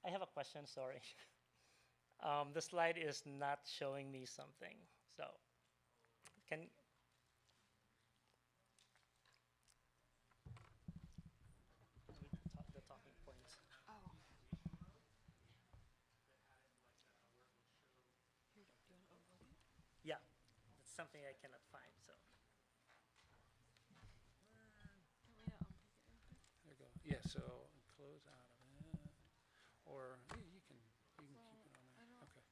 I have a question, sorry. The slide is not showing me something. So, can the talking points? Oh, here, do you want to unplug it? Yeah, that's something I cannot find. So, Do you want me to unplug it real quick? There you go. Yeah, so close out of it. Or you can keep Well, it on I there. don't. Okay.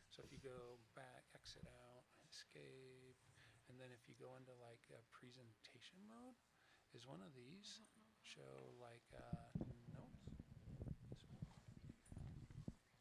So if you go back, exit out, escape, and then if you go into like presentation mode, is one of I these don't know. show like notes? Hey, we're trying to get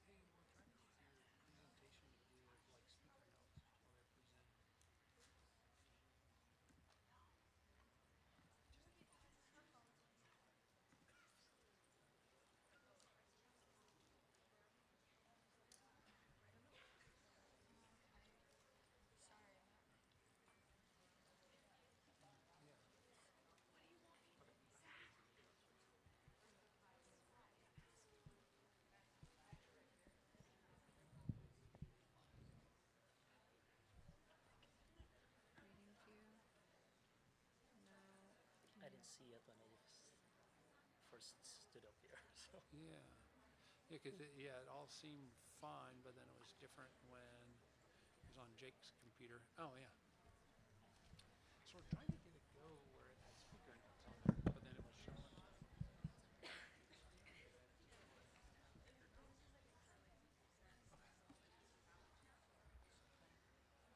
your presentation to give like speaker notes while they're presenting. Sorry, I'm not. Yeah. Okay. Reading queue. No. Can I you? didn't see it when I first stood up here. So, Yeah. Yeah, because it all seemed fine, but then it was different when it was on Jake's computer. Oh yeah. So we're trying to get it go where it had speaker notes on there, but then it was showing.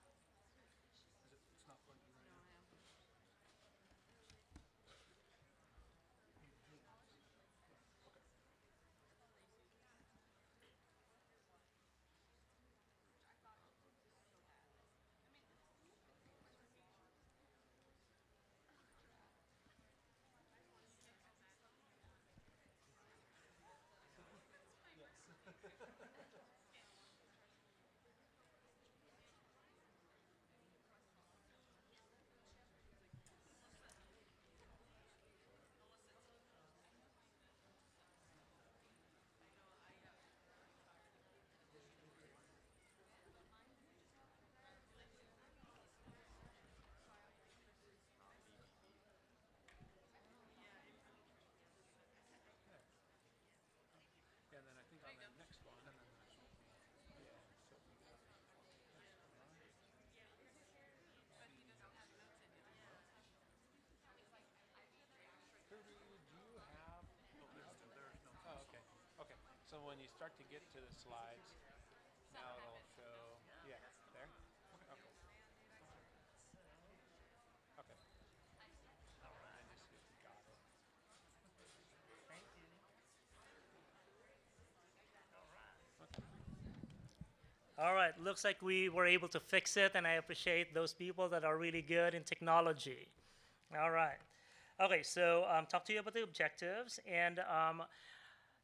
Okay. Is it? It's not plugged in right No, now. I unplugged it. Okay. Yes. Yeah. Yeah, and then I think on the next one, yeah. So we got next one. Well, Kirby, do you have? Oh, there's no. Oh, okay. Okay. So when you start to get to the slides, now it'll show. Yeah. There. Okay. Okay. And then just if you got it. thank you. Okay. All right, looks like we were able to fix it, and I appreciate those people that are really good in technology. All right. Okay, so talk to you about the objectives, and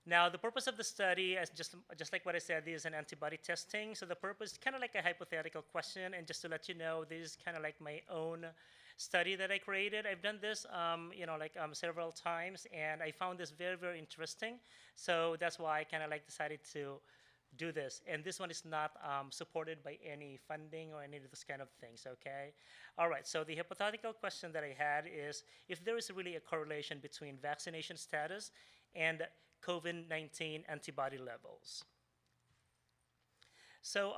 now the purpose of the study, as just like what I said, is an antibody testing. So the purpose, kind of like a hypothetical question, and just to let you know, this is kind of like my own study that I created. I've done this, several times, and I found this very, very interesting. So that's why I kind of like decided to do this. And this one is not supported by any funding or any of those kind of things, okay? All right, so the hypothetical question that I had is if there is really a correlation between vaccination status and COVID 19 antibody levels. So,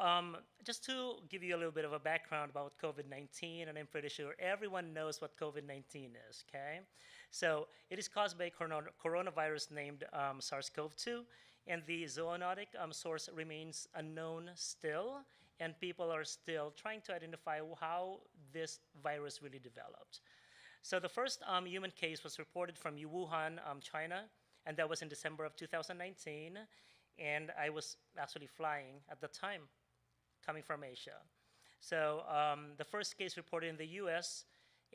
just to give you a little bit of a background about COVID 19, and I'm pretty sure everyone knows what COVID 19 is, okay? So, it is caused by coronavirus named SARS-CoV-2, and the zoonotic source remains unknown still, and people are still trying to identify how this virus really developed. So, the first human case was reported from Wuhan, China, and that was in December of 2019. And I was actually flying at the time, coming from Asia. So the first case reported in the U.S.,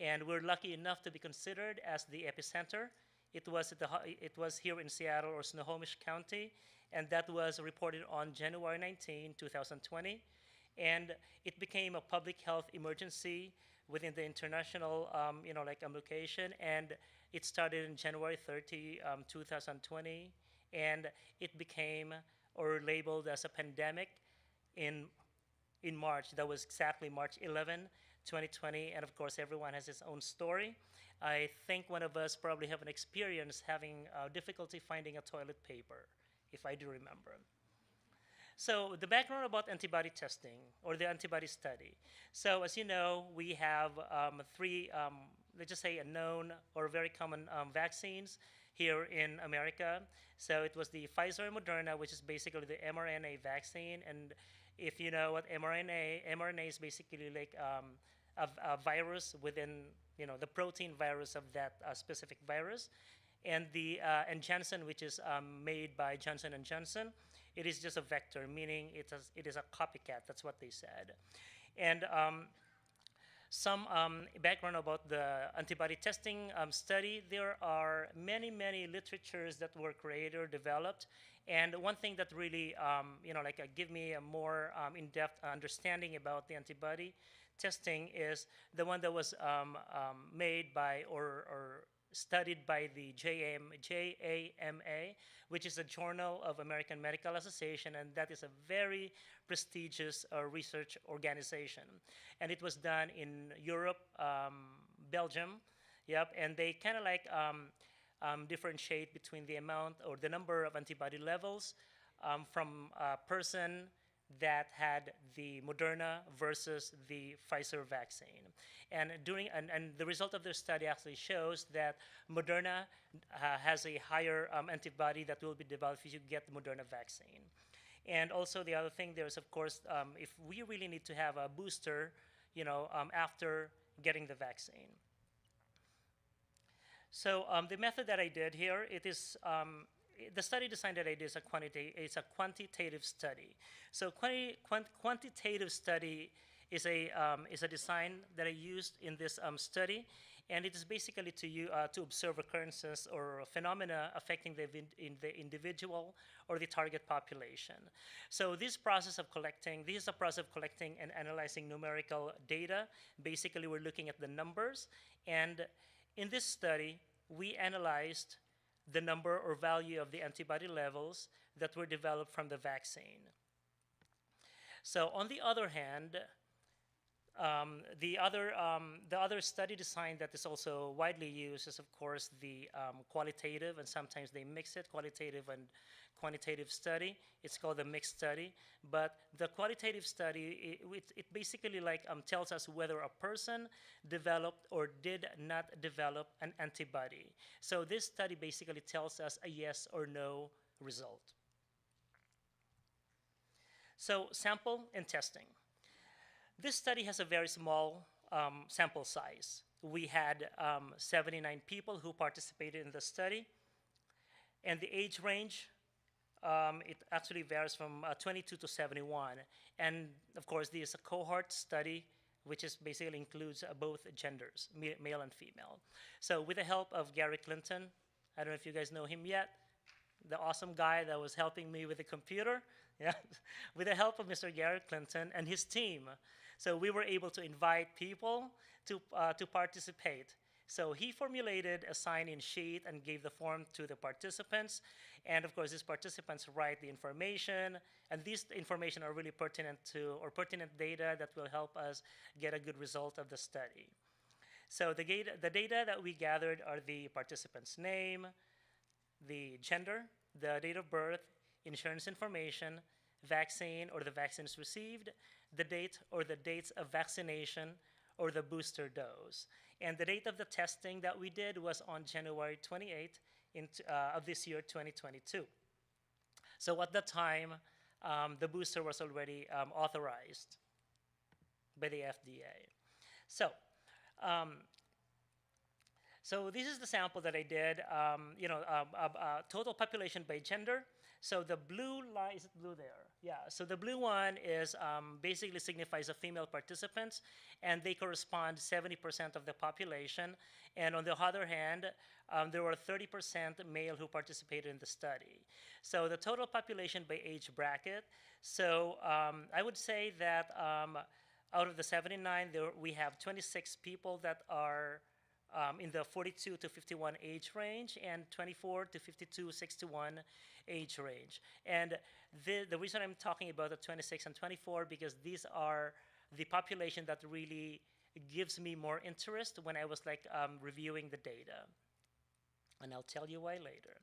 and we're lucky enough to be considered as the epicenter. It was here in Seattle or Snohomish County, and that was reported on January 19, 2020. And it became a public health emergency within the international, location, and it started in January 30, 2020, and it became or labeled as a pandemic in in March. That was exactly March 11, 2020, and of course, everyone has his own story. I think one of us probably have an experience having difficulty finding a toilet paper, if I do remember. So the background about antibody testing or the antibody study. So as you know, we have three, let's just say, a known or very common vaccines here in America. So it was the Pfizer and Moderna, which is basically the mRNA vaccine. And if you know what mRNA is basically like a virus within, the protein virus of that specific virus. And Janssen, which is made by Johnson and Johnson, it is just a vector, meaning it is a copycat. That's what they said. And some background about the antibody testing study. There are many, many literatures that were created or developed. And one thing that really, give me a more in-depth understanding about the antibody testing is the one that was made by or studied by the JAMA, which is a Journal of American Medical Association, and that is a very prestigious research organization. And it was done in Europe, Belgium, yep, and they kind of differentiate between the amount or the number of antibody levels from a person that had the Moderna versus the Pfizer vaccine. And the result of their study actually shows that Moderna has a higher antibody that will be developed if you get the Moderna vaccine. And also the other thing, there's of course, if we really need to have a booster, after getting the vaccine. So the method that I did here, it is the study design that I did is a quantitative study. So quantitative study is a design that I used in this study, and it is basically to observe occurrences or phenomena affecting the individual or the target population. So this is a process of collecting and analyzing numerical data. Basically, we're looking at the numbers, and in this study, we analyzed the number or value of the antibody levels that were developed from the vaccine. So on the other hand, the other study design that is also widely used is, of course, the qualitative, and sometimes they mix it, qualitative and quantitative study. It's called the mixed study. But the qualitative study, it basically tells us whether a person developed or did not develop an antibody. So this study basically tells us a yes or no result. So sample and testing. This study has a very small sample size. We had 79 people who participated in the study, and the age range, it actually varies from 22 to 71. And of course, this is a cohort study, which is basically includes both genders, male and female. So with the help of Gary Clinton, I don't know if you guys know him yet, the awesome guy that was helping me with the computer, yeah, with the help of Mr. Gary Clinton and his team. So we were able to invite people to participate. So he formulated a sign-in sheet and gave the form to the participants. And of course, these participants write the information, and these information are really pertinent data that will help us get a good result of the study. So the data that we gathered are the participant's name, the gender, the date of birth, insurance information, vaccine or the vaccines received, the date or the dates of vaccination or the booster dose. And the date of the testing that we did was on January 28th of this year, 2022. So at that time, the booster was already authorized by the FDA. So, um, so this is the sample that I did. Total population by gender. So the blue line, is it blue there? Yeah. So the blue one is basically signifies the female participants, and they correspond 70% of the population. And on the other hand, there were 30% male who participated in the study. So the total population by age bracket. So I would say that out of the 79, we have 26 people that are in the 42 to 51 age range and 24 to 52, 61 age range. And the reason I'm talking about the 26 and 24 because these are the population that really gives me more interest when I was like reviewing the data. And I'll tell you why later.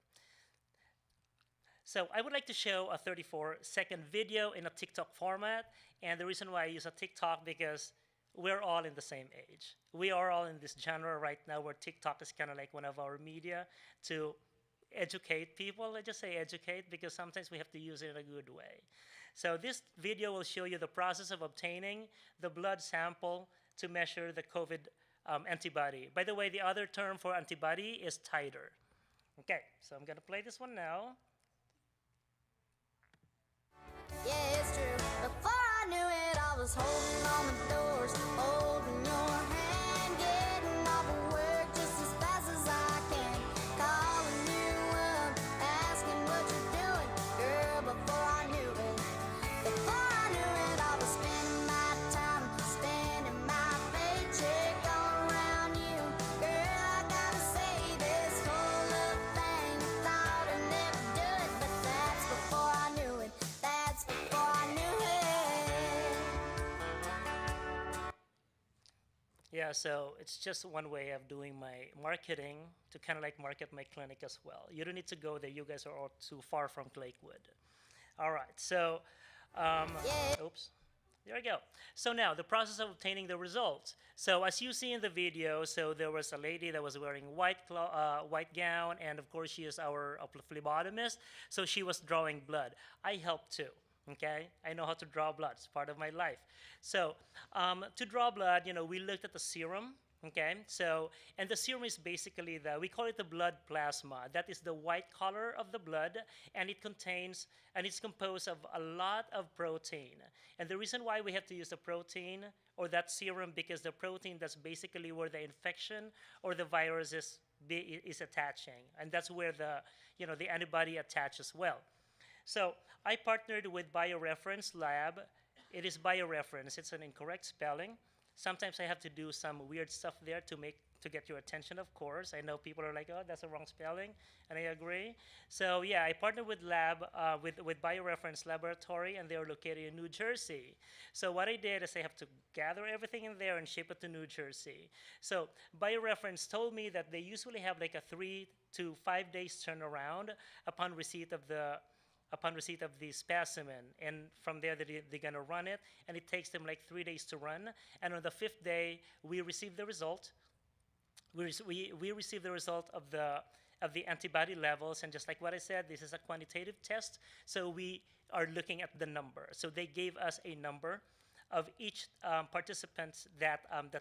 So I would like to show a 34-second video in a TikTok format. And the reason why I use a TikTok because we're all in the same age. We are all in this genre right now where TikTok is kind of like one of our media to educate people. Let's just say educate because sometimes we have to use it in a good way. So this video will show you the process of obtaining the blood sample to measure the COVID antibody. By the way, the other term for antibody is titer. Okay, so I'm going to play this one now. Yeah, it's true. Before I knew it, I was holding on the doors, holding your hand, getting off of work just as fast as I can, calling you up, asking what you're doing, girl. Before I knew it, I was spending my time, spending my paycheck all around you, girl. I gotta say this whole love thing, thought I'd never do it, but that's before I knew it. That's before I knew it. Yeah, so it's just one way of doing my marketing to kind of like market my clinic as well. You don't need to go there. You guys are all too far from Lakewood. All right, so, oops, there we go. So now the process of obtaining the results. So as you see in the video, so there was a lady that was wearing white gown, and of course she is our phlebotomist. So she was drawing blood. I helped too. Okay, I know how to draw blood. It's part of my life. So to draw blood, we looked at the serum. Okay, so and the serum is basically we call it the blood plasma. That is the white color of the blood, and it's composed of a lot of protein. And the reason why we have to use the protein or that serum because the protein that's basically where the infection or the virus is attaching, and that's where the antibody attaches as well. So I partnered with BioReference Lab. It is BioReference. It's an incorrect spelling. Sometimes I have to do some weird stuff there to get your attention, of course. I know people are like, oh, that's a wrong spelling, and I agree. So yeah, I partnered with with BioReference Laboratory, and they are located in New Jersey. So what I did is I have to gather everything in there and ship it to New Jersey. So BioReference told me that they usually have like a 3 to 5 days turnaround upon receipt of the specimen, and from there they're going to run it, and it takes them like 3 days to run, and on the 5th day we receive the result. We receive the result of the antibody levels, and just like what I said, this is a quantitative test, so we are looking at the number. So they gave us a number of each participant that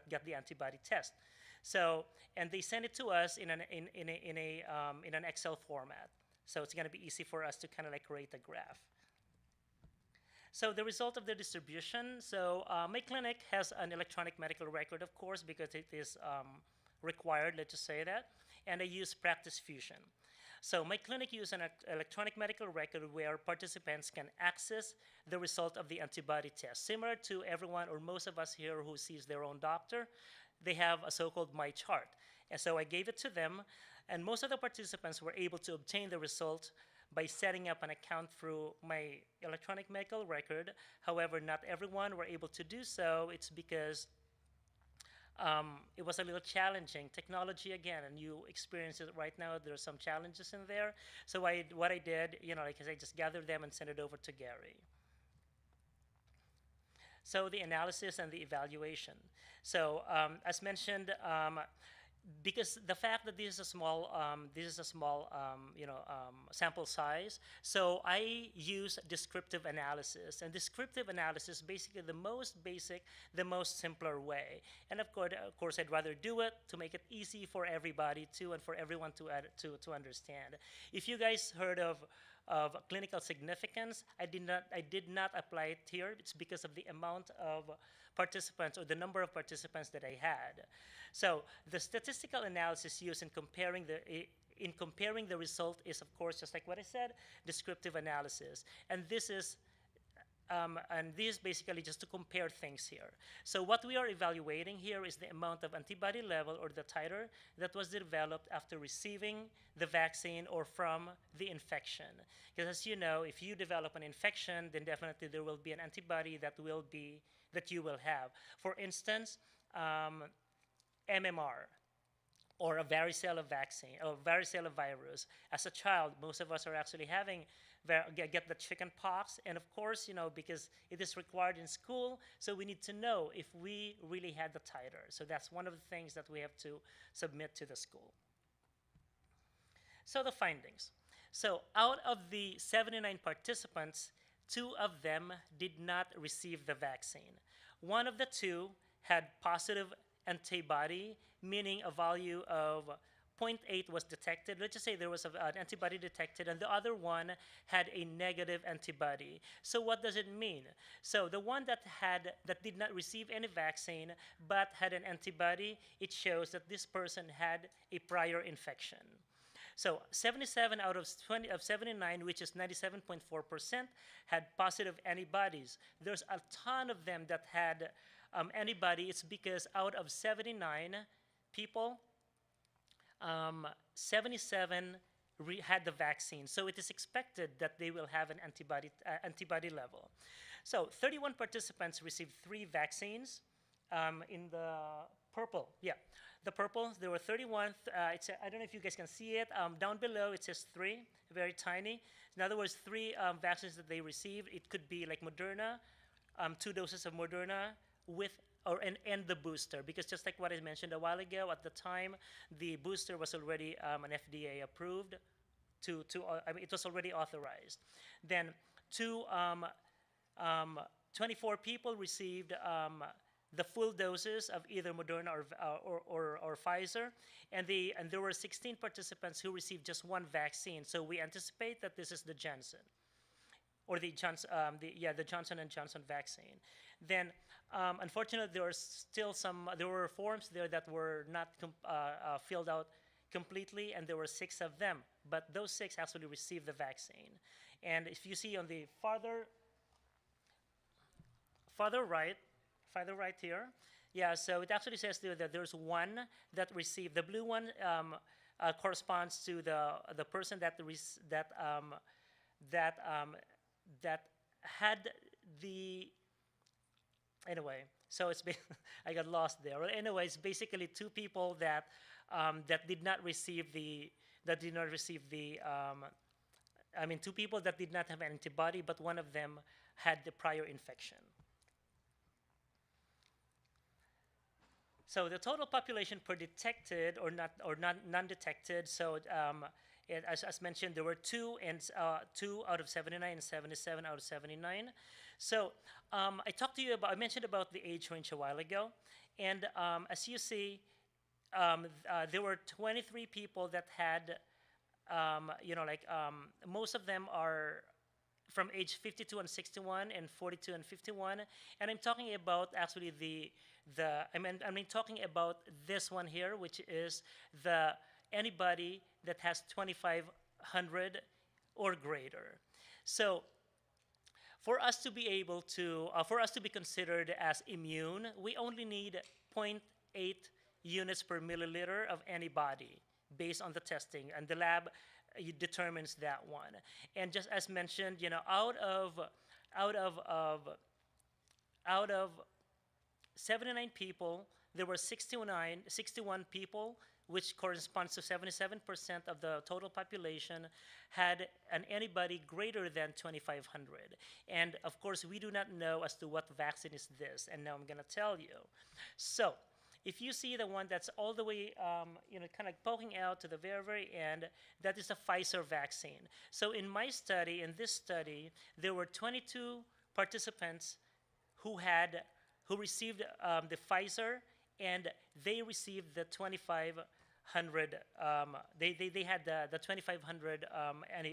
got the antibody test. So and they sent it to us in an Excel format. So it's going to be easy for us to kind of like create a graph. So the result of the distribution. So my clinic has an electronic medical record, of course, because it is required, let's just say that. And I use Practice Fusion. So my clinic uses an electronic medical record where participants can access the result of the antibody test. Similar to everyone or most of us here who sees their own doctor, they have a so-called My Chart. And so I gave it to them. And most of the participants were able to obtain the result by setting up an account through my electronic medical record. However, not everyone were able to do so. It's because it was a little challenging. Technology, again, and you experience it right now, there are some challenges in there. So what I did, like I said, I just gathered them and sent it over to Gary. So the analysis and the evaluation. So as mentioned, because the fact that this is a small sample size, so I use descriptive analysis, and descriptive analysis is basically the most basic, the most simpler way. And of course, I'd rather do it to make it easy for everybody to and for everyone to understand. If you guys heard of clinical significance, I did not apply it here. It's because of the amount of participants or the number of participants that I had. So the statistical analysis used in comparing the result is, of course, just like what I said, descriptive analysis. And this is basically just to compare things here. So what we are evaluating here is the amount of antibody level or the titer that was developed after receiving the vaccine or from the infection. Because as you know, if you develop an infection, then definitely there will be an antibody that you will have. For instance, MMR, or a varicella vaccine, or varicella virus. As a child, most of us are actually get the chicken pox, and of course, because it is required in school, so we need to know if we really had the titer. So that's one of the things that we have to submit to the school. So the findings. So out of the 79 participants, 2 of them did not receive the vaccine. One of the 2 had positive antibody, meaning a value of 0.8 was detected. Let's just say there was an antibody detected, and the other one had a negative antibody. So what does it mean? So the one that did not receive any vaccine but had an antibody, it shows that this person had a prior infection. So 77 out of 79, which is 97.4%, had positive antibodies. There's a ton of them that had antibody. It's because out of 79 people, 77 had the vaccine. So it is expected that they will have an antibody level. So 31 participants received 3 vaccines. In the purple, the purple, there were 31. I don't know if you guys can see it. Down below, it says 3, very tiny. In other words, 3 vaccines that they received. It could be like Moderna, 2 doses of Moderna and the booster, because just like what I mentioned a while ago, at the time, the booster was already an FDA approved. It was already authorized. Then 24 people received the full doses of either Moderna or Pfizer, and there were 16 participants who received just 1 vaccine. So we anticipate that this is the Janssen, or the Johnson and Johnson vaccine. Then, unfortunately, there were forms there that were not filled out completely, and there were 6 of them. But those 6 actually received the vaccine. And if you see on the farther right here, so it actually says there that there's 1 that received. The blue one corresponds to the person that had the. Anyway, so I got lost there. Well, anyway, it's basically 2 people that did not receive 2 people that did not have an antibody, but one of them had the prior infection. So the total population per detected or non-detected. So as mentioned, there were 2 out of 79 and 77 out of 79. So I mentioned about the age range a while ago, and as you see, there were 23 people that had, most of them are from age 52 and 61 and 42 and 51, and I'm talking about actually I'm talking about this one here, which is the anybody that has 2,500 or greater. So for us to be considered as immune, we only need 0.8 units per milliliter of antibody based on the testing, and the lab determines that one. And just as mentioned, out of 79 people, there were 61 people which corresponds to 77% of the total population, had an antibody greater than 2,500. And of course, we do not know as to what vaccine is this, and now I'm going to tell you. So, if you see the one that's all the way, kind of poking out to the very, very end, that is a Pfizer vaccine. So in my study, in this study, there were 22 participants who received the Pfizer, and they received the 2,500. They had the 2,500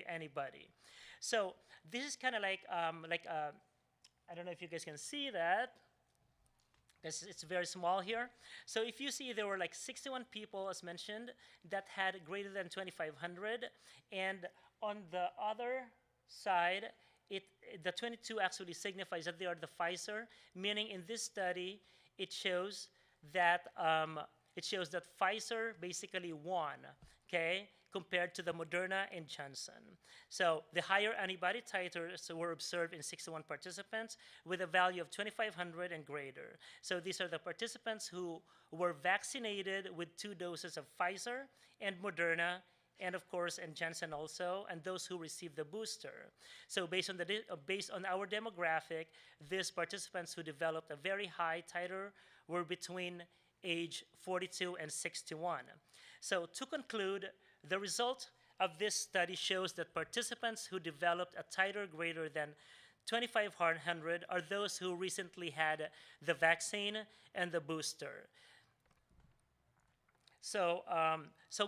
antibody. So this is kind of like I don't know if you guys can see that. It's very small here. So if you see, there were like 61 people, as mentioned, that had greater than 2,500, and on the other side, the 22 actually signifies that they are the Pfizer, meaning in this study, it shows that Pfizer basically won, okay, compared to the Moderna and Johnson. So the higher antibody titers were observed in 61 participants with a value of 2,500 and greater. So these are the participants who were vaccinated with 2 doses of Pfizer and Moderna, and of course, and Johnson also, and those who received the booster. So based on our demographic, these participants who developed a very high titer were between age 42 and 61. So to conclude, the result of this study shows that participants who developed a titer greater than 2,500 are those who recently had the vaccine and the booster. So,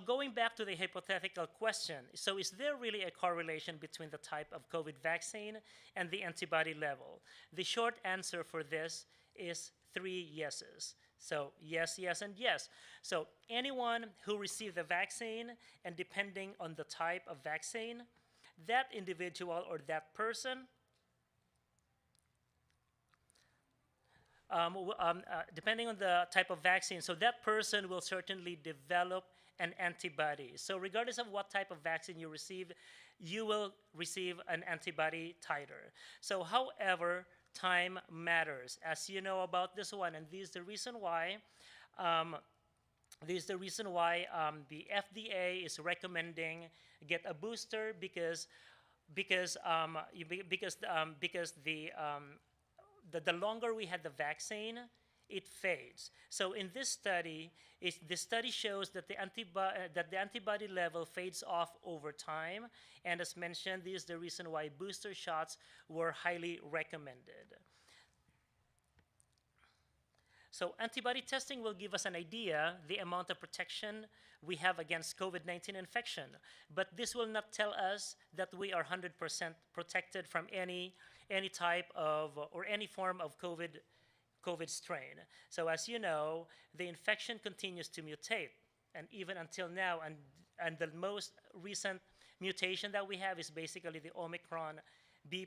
going back to the hypothetical question, so is there really a correlation between the type of COVID vaccine and the antibody level? The short answer for this is 3 yeses. So yes, yes, and yes. So anyone who received the vaccine, and depending on the type of vaccine, that individual or that person, depending on the type of vaccine, so that person will certainly develop an antibody. So regardless of what type of vaccine you receive, you will receive an antibody titer. So however, time matters, as you know about this one, and this is the reason why the FDA is recommending get a booster because the longer we had the vaccine, it fades. So in this study, the study shows that the antibody level fades off over time, and as mentioned, this is the reason why booster shots were highly recommended. So antibody testing will give us an idea the amount of protection we have against COVID-19 infection, but this will not tell us that we are 100% protected from any type of or any form of COVID strain. So as you know, the infection continues to mutate, and even until now, and the most recent mutation that we have is basically the Omicron B+,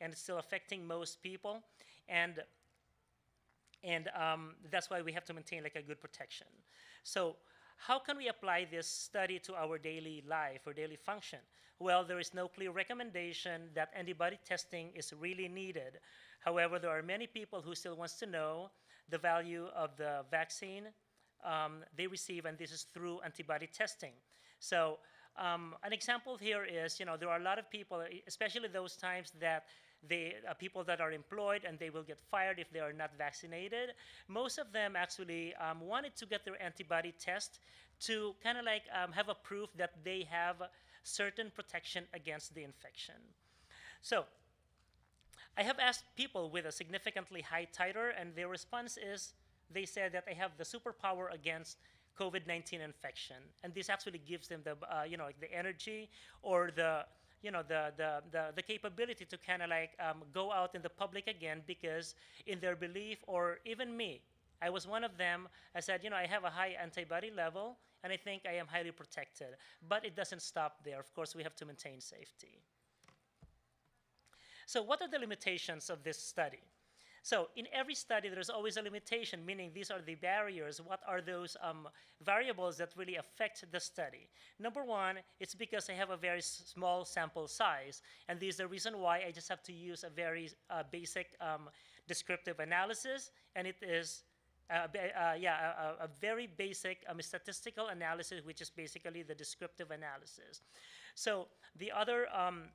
and it's still affecting most people, and that's why we have to maintain like a good protection. So how can we apply this study to our daily life or daily function? Well, there is no clear recommendation that antibody testing is really needed. However, there are many people who still wants to know the value of the vaccine they receive, and this is through antibody testing. So an example here is, there are a lot of people, especially those times that people that are employed and they will get fired if they are not vaccinated. Most of them actually wanted to get their antibody test to kind of like have a proof that they have certain protection against the infection. So I have asked people with a significantly high titer, and their response is they said that they have the superpower against COVID-19 infection, and this actually gives them the like the energy or the capability to kind of like go out in the public again, because in their belief, or even me, I was one of them. I said, I have a high antibody level, and I think I am highly protected. But it doesn't stop there. Of course, we have to maintain safety. So what are the limitations of this study? So in every study, there's always a limitation, meaning these are the barriers. What are those variables that really affect the study? Number one, it's because I have a very small sample size, and this is the reason why I just have to use a very basic descriptive analysis, and it is a very basic statistical analysis, which is basically the descriptive analysis. So the other um,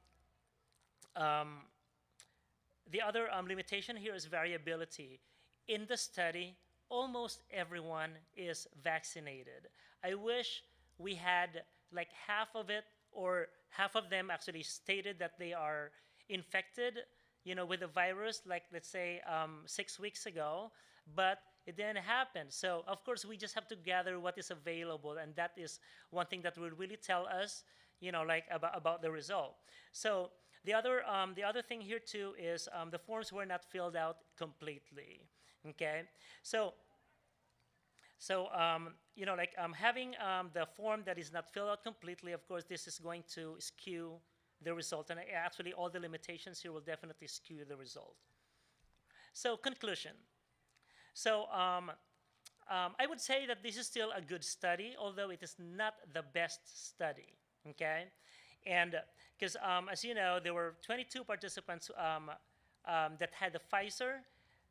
limitation here is variability. In the study, almost everyone is vaccinated. I wish we had like half of it, or half of them actually stated that they are infected, with the virus, like let's say 6 weeks ago, but it didn't happen. So of course we just have to gather what is available, and that is one thing that will really tell us, like about the result. So the other thing here too is the forms were not filled out completely. Okay, so having the form that is not filled out completely, of course, this is going to skew the result, and actually all the limitations here will definitely skew the result. So conclusion. So I would say that this is still a good study, although it is not the best study. Okay, and because as you know, there were 22 participants that had the Pfizer,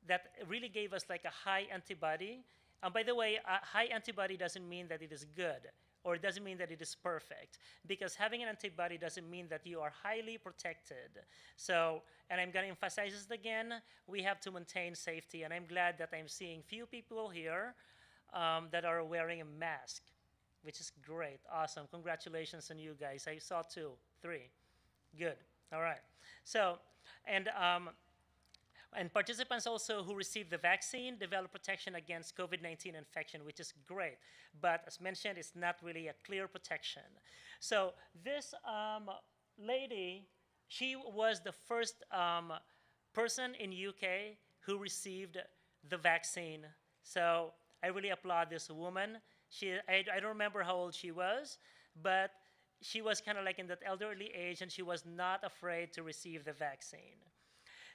that really gave us like a high antibody. By the way, a high antibody doesn't mean that it is good, or it doesn't mean that it is perfect, because having an antibody doesn't mean that you are highly protected. So, and I'm going to emphasize this again, we have to maintain safety, and I'm glad that I'm seeing few people here that are wearing a mask, which is great. Awesome. Congratulations on you guys. I saw 2, 3. Good. All right. So, and participants also who received the vaccine developed protection against COVID-19 infection, which is great. But as mentioned, it's not really a clear protection. So this lady, she was the first person in UK who received the vaccine. So I really applaud this woman. I don't remember how old she was, but she was kind of like in that elderly age, and she was not afraid to receive the vaccine.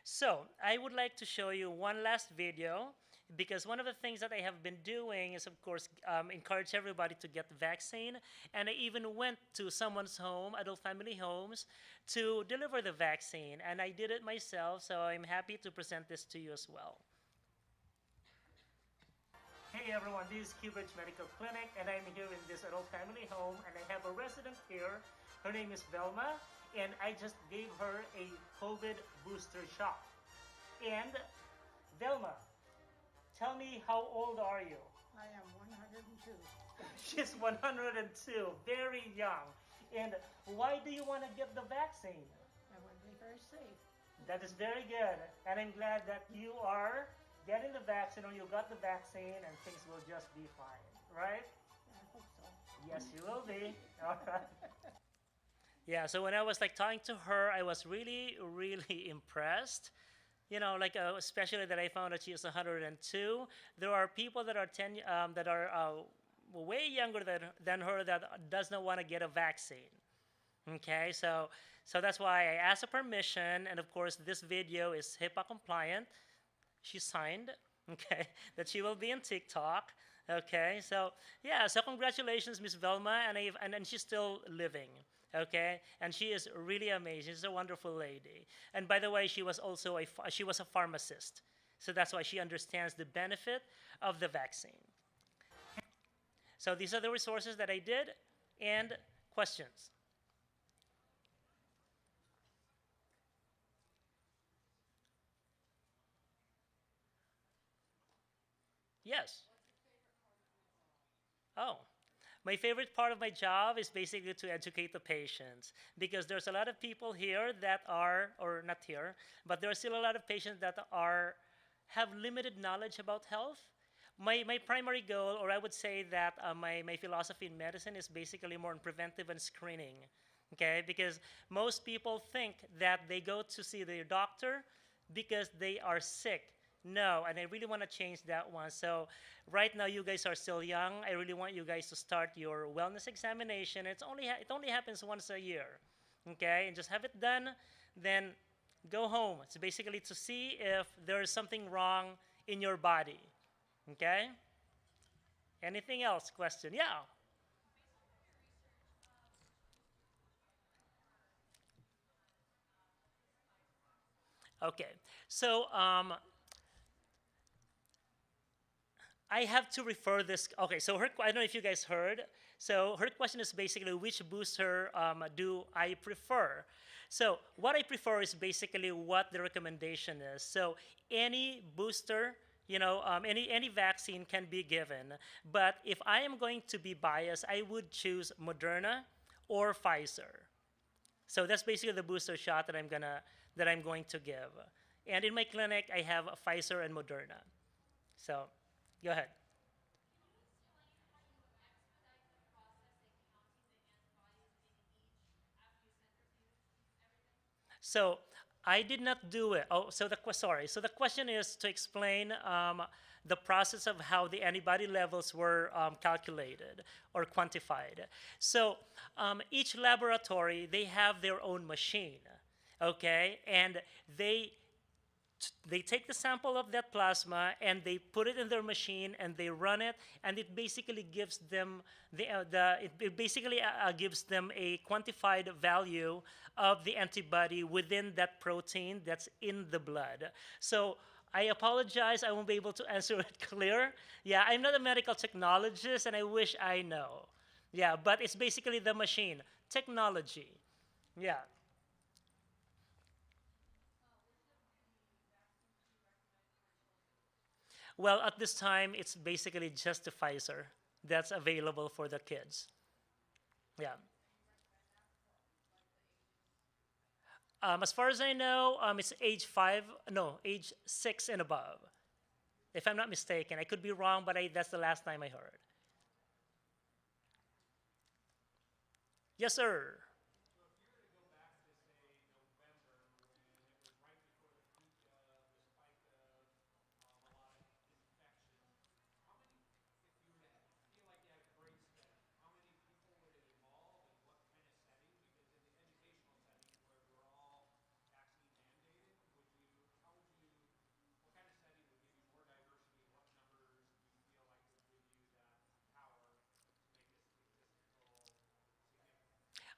So I would like to show you one last video, because one of the things that I have been doing is, of course, encourage everybody to get the vaccine. And I even went to someone's home, adult family homes, to deliver the vaccine. And I did it myself, so I'm happy to present this to you as well. Hey everyone, this is Cubridge Medical Clinic, and I'm here in this adult family home, and I have a resident here. Her name is Velma, and I just gave her a COVID booster shot. And Velma, tell me, how old are you? I am 102. She's 102, very young. And why do you want to get the vaccine? I want to be very safe. That is very good, and I'm glad that you are getting the vaccine, or you got the vaccine, and things will just be fine, right? I hope so. Yes, you will be. All right. Yeah, so when I was like talking to her, I was really, really impressed. Especially that I found that she is 102. There are people that are way younger than her that does not want to get a vaccine. Okay, so that's why I asked her permission, and of course this video is HIPAA compliant. She signed, okay, that she will be on TikTok. Okay, so yeah, so congratulations, Miss Velma, and she's still living. Okay, and she is really amazing. She's a wonderful lady. And by the way, she was also a pharmacist, so that's why she understands the benefit of the vaccine. So these are the resources that I did, and questions. Yes. Oh. My favorite part of my job is basically to educate the patients, because there's a lot of people here that are, or not here, but there are still a lot of patients that have limited knowledge about health. My primary goal, or I would say that my philosophy in medicine is basically more on preventive and screening, okay? Because most people think that they go to see their doctor because they are sick. No, and I really want to change that one. So right now you guys are still young. I really want you guys to start your wellness examination. It only happens once a year, okay? And just have it done, then go home. It's basically to see if there is something wrong in your body, okay? Anything else? Question? Yeah. Okay, so I have to refer this. Okay, so I don't know if you guys heard. So her question is basically which booster do I prefer? So what I prefer is basically what the recommendation is. So any booster, any vaccine can be given. But if I am going to be biased, I would choose Moderna or Pfizer. So that's basically the booster shot that I'm going to give. And in my clinic, I have Pfizer and Moderna. So go ahead. So I did not do it. Oh, so sorry. So the question is to explain the process of how the antibody levels were calculated or quantified. So each laboratory they have their own machine, okay, and they take the sample of that plasma and they put it in their machine and they run it, and it basically gives them it basically gives them a quantified value of the antibody within that protein that's in the blood. So I apologize, I won't be able to answer it clear. Yeah, I'm not a medical technologist and I wish I know. Yeah, but it's basically the machine technology. Yeah. Well, at this time, it's basically just the Pfizer that's available for the kids. Yeah. As far as I know, it's age 5, no, age 6 and above. If I'm not mistaken, I could be wrong, but that's the last time I heard. Yes, sir.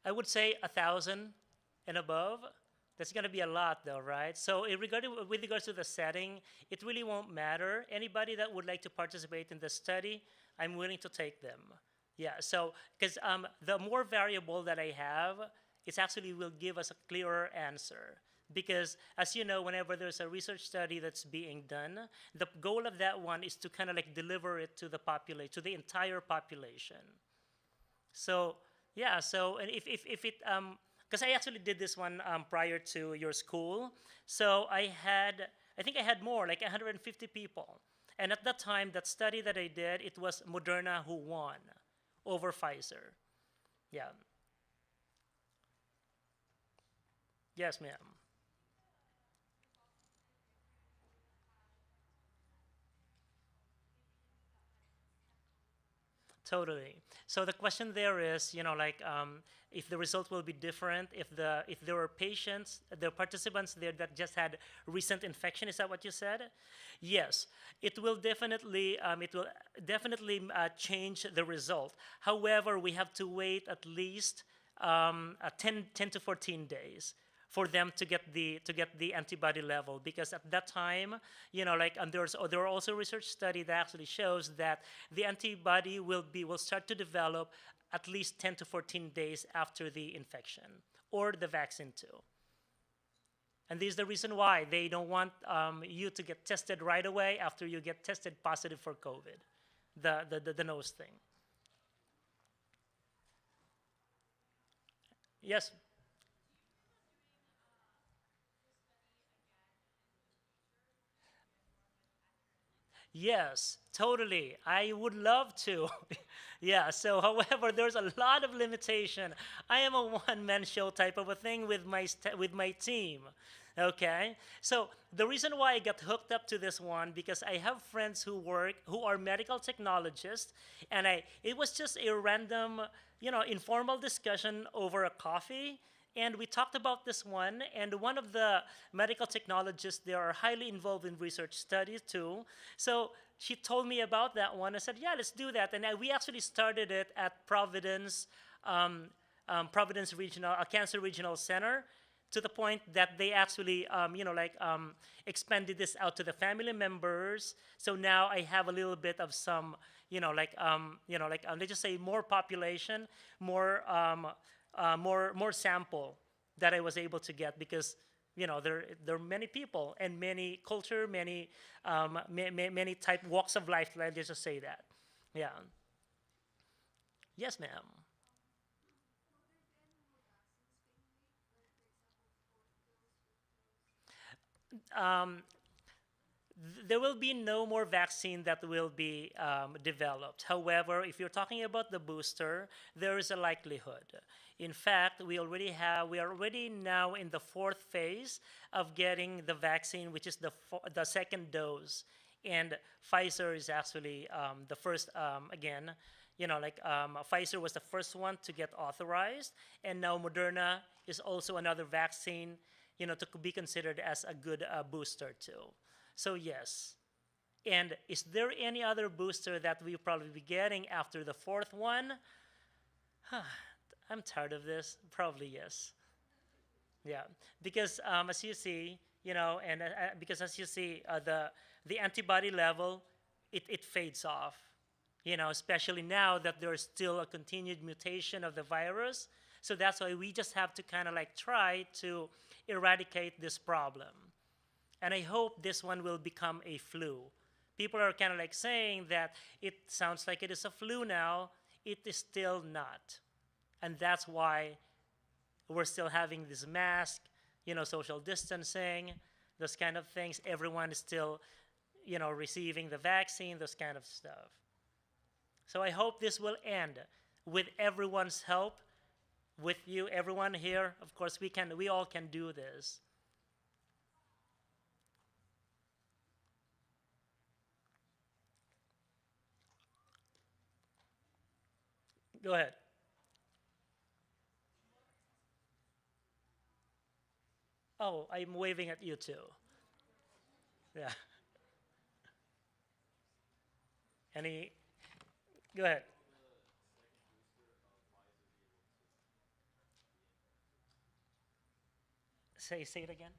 I would say 1,000 and above. That's going to be a lot, though, right? So, with regards to the setting, it really won't matter. Anybody that would like to participate in the study, I'm willing to take them. Yeah. So, because the more variable that I have, it actually will give us a clearer answer. Because, as you know, whenever there's a research study that's being done, the goal of that one is to kind of like deliver it to the to the entire population. So yeah, so and if it because I actually did this one prior to your school, so I think I had more like 150 people, and at that time that study that I did it was Moderna who won over Pfizer. Yeah. Yes, ma'am. Totally. So the question there is, like if the result will be different, if there were patients, the participants there that just had recent infection. Is that what you said? Yes, it will definitely change the result. However, we have to wait at least 10 to 14 days for them to get the antibody level, because at that time, like there are also research study that actually shows that the antibody will start to develop at least 10 to 14 days after the infection or the vaccine too. And this is the reason why they don't want you to get tested right away after you get tested positive for COVID, the nose thing. Yes. Yes, totally. I would love to. Yeah, so however, there's a lot of limitation. I am a one-man show type of a thing with with my team. Okay? So, the reason why I got hooked up to this one because I have friends who are medical technologists, and it was just a random, informal discussion over a coffee, and we talked about this one, and one of the medical technologists, they are highly involved in research studies too. So she told me about that one. I said, yeah, let's do that. And we actually started it at Providence, Providence Regional, Cancer Regional Center. to the point that they actually, expanded this out to the family members. So now I have a little bit of some, let's just say more population, more sample that I was able to get because there are many people and many culture, many type walks of life. Let's just say that. Yeah. Yes, ma'am. Um, there will be no more vaccine that will be developed. However, if you're talking about the booster, there is a likelihood. In fact, we are already now in the fourth phase of getting the vaccine, which is the second dose. And Pfizer is actually the first, again, Pfizer was the first one to get authorized. And now Moderna is also another vaccine, to be considered as a good booster too. So yes. And is there any other booster that we'll probably be getting after the fourth one? I'm tired of this. Probably yes. Yeah, because as you see, because as you see, the antibody level, it fades off. Especially now that there's still a continued mutation of the virus. So that's why we just have to kind of like try to eradicate this problem. And I hope this one will become a flu. People are kind of like saying that it sounds like it is a flu now. It is still not. And that's why we're still having this mask, social distancing, those kind of things. Everyone is still, receiving the vaccine, those kind of stuff. So I hope this will end with everyone's help, with you, everyone here. Of course, we all can do this. Go ahead. Oh, I'm waving at you too. Yeah. Any? Go ahead. Say it again.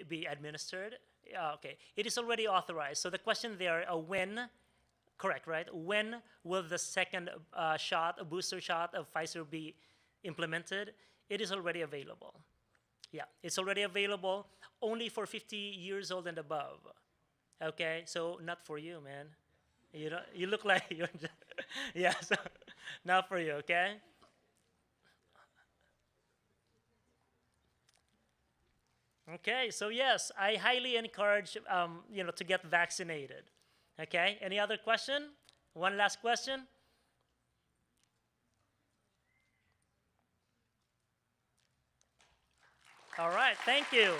Be administered? Okay. It is already authorized. So the question there, when, correct, right? When will the second shot, a booster shot of Pfizer be implemented? It is already available. Yeah, it's already available only for 50 years old and above. Okay, so not for you, man. You look like you're yeah, so not for you, okay? Okay, so yes, I highly encourage to get vaccinated. Okay, any other question? One last question. All right, thank you.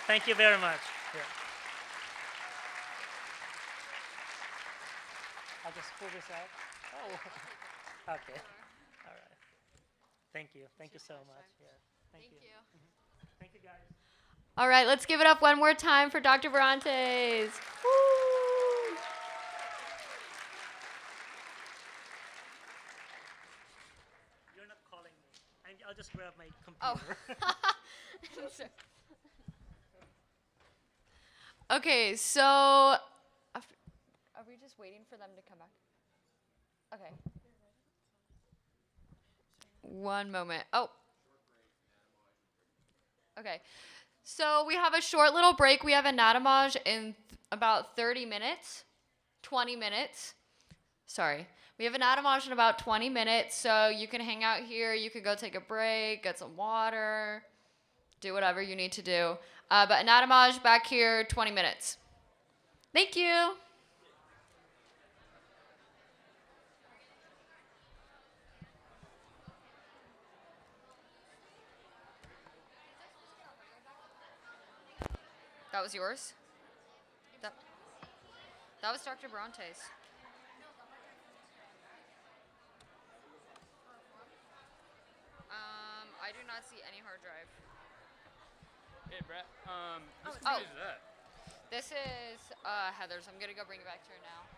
Thank you very much. Yeah. I'll just pull this out. Oh, okay. All right. Thank you. Thank you so much. Yeah. Thank you. Thank you, guys. All right, let's give it up one more time for Dr. Barantes. Woo! You're not calling me. I'll just grab my Oh. computer. Okay, so are we just waiting for them to come back? Okay. One moment. Oh. Okay. So we have a short little break. We have anatomage in about 30 minutes, 20 minutes. Sorry. We have anatomage in about 20 minutes, so you can hang out here. You could go take a break, get some water, do whatever you need to do. But anatomage back here, 20 minutes. Thank you. That was yours? That was Dr. Bronte's. I do not see any hard drive. Hey, Brett. Oh. Is that? This is Heather's. I'm gonna go bring it back to her now.